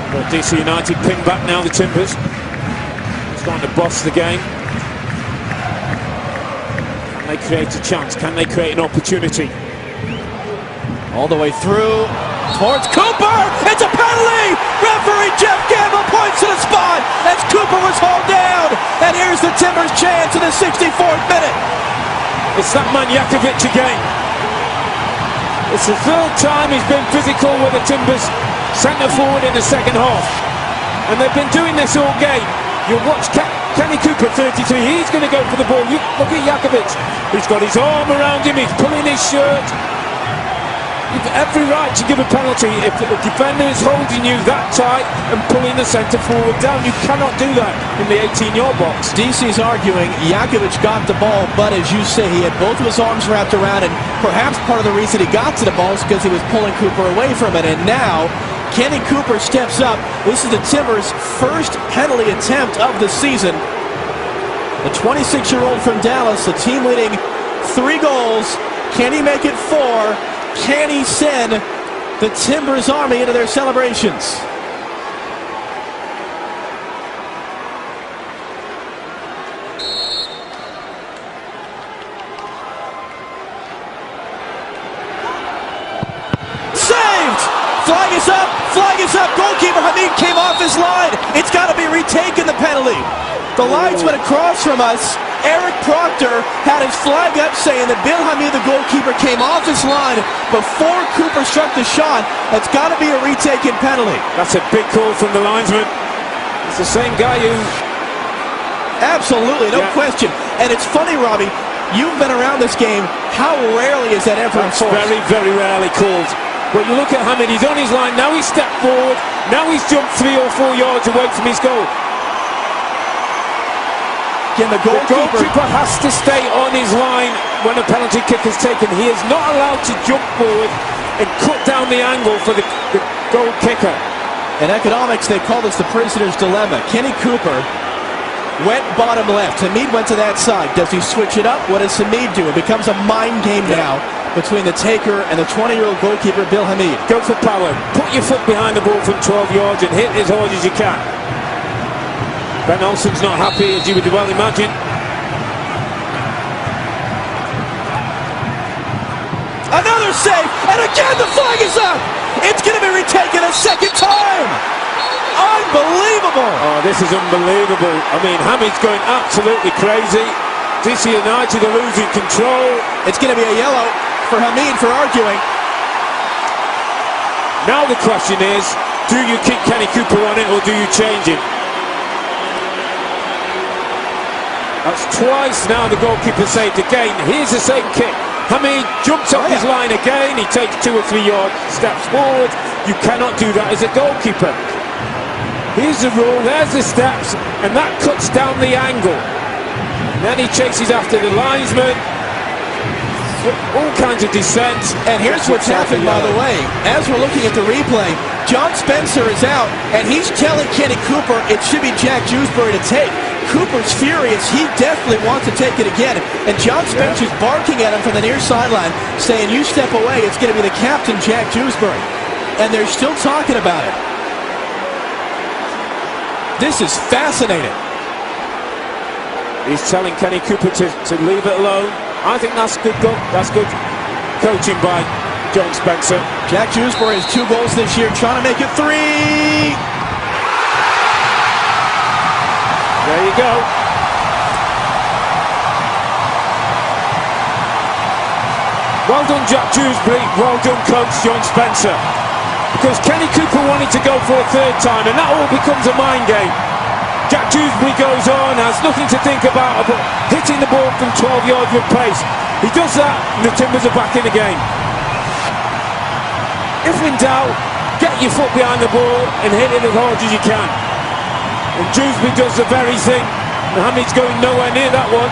Well, DC United ping back now, the Timbers. Starting to boss the game. Can they create a chance? Can they create an opportunity? All the way through towards Cooper. It's a penalty. Referee Jeff Gamble points to the spot as Cooper was hauled down. And here's the Timbers' chance in the 64th minute. It's that man Jakovic again. It's the third time he's been physical with the Timbers centre forward in the second half. And they've been doing this all game. You'll watch Kenny Cooper, 33, he's going to go for the ball. Look at Jakovic. He's got his arm around him, he's pulling his shirt. You've every right to give a penalty if the defender is holding you that tight and pulling the centre forward down. You cannot do that in the 18-yard box. DC's arguing Jakovic got the ball, but as you say, he had both of his arms wrapped around, and perhaps part of the reason he got to the ball is because he was pulling Cooper away from it. And now Kenny Cooper steps up. This is the Timbers' first penalty attempt of the season. The 26-year-old from Dallas, the team leading 3 goals. Can he make it 4? Can he send the Timbers Army into their celebrations? Saved! Flag is up! Flag is up! Goalkeeper Hamid came off his line. It's got to be retaken, the penalty. The linesman across from us, Eric Proctor, had his flag up saying that Bill Hamid, the goalkeeper, came off his line before Cooper struck the shot. That's got to be a retaken penalty. That's a big call from the linesman. It's the same guy who... Absolutely, no question. And it's funny, Robbie, you've been around this game. How rarely is that ever enforced? Very, very rarely called. But you look at Hamid, he's on his line, now he's stepped forward, now he's jumped 3 or 4 yards away from his goal. The goalkeeper has to stay on his line when a penalty kick is taken. He is not allowed to jump forward and cut down the angle for the goal kicker. In economics, they call this the prisoner's dilemma. Kenny Cooper went bottom left. Hamid went to that side. Does he switch it up? What does Hamid do? It becomes a mind game now between the taker and the 20-year-old goalkeeper, Bill Hamid. Go for power. Put your foot behind the ball from 12 yards and hit as hard as you can. Ben Olsen's not happy, as you would well imagine. Another save, and again the flag is up! It's going to be retaken a second time! Unbelievable! Oh, this is unbelievable. I mean, Hamid's going absolutely crazy. DC United are losing control. It's going to be a yellow for Hamid for arguing. Now the question is, do you keep Kenny Cooper on it or do you change him? That's twice now the goalkeeper saved again. Here's the same kick. Hamid jumps off his line again. He takes 2 or 3 yard steps forward. You cannot do that as a goalkeeper. Here's the rule. There's the steps. And that cuts down the angle. And then he chases after the linesman. All kinds of descent. And here's what's happened, by the way. As we're looking at the replay, John Spencer is out. And he's telling Kenny Cooper it should be Jack Dewsbury to take. Cooper's furious. He definitely wants to take it again. And John Spencer's barking at him from the near sideline, saying, you step away, it's going to be the captain, Jack Dewsbury. And they're still talking about it. This is fascinating. He's telling Kenny Cooper to leave it alone. I think that's good. That's good coaching by John Spencer. Jack Dewsbury has 2 goals this year, trying to make it 3. There you go. Well done, Jack Dewsbury. Well done, coach John Spencer. Because Kenny Cooper wanted to go for a 3rd time, and that all becomes a mind game. Jack Dewsbury goes on, has nothing to think about but hitting the ball from 12 yards with pace. He does that, and the Timbers are back in the game. If in doubt, get your foot behind the ball and hit it as hard as you can. And Dewsbury does the very thing. Hamid's going nowhere near that one.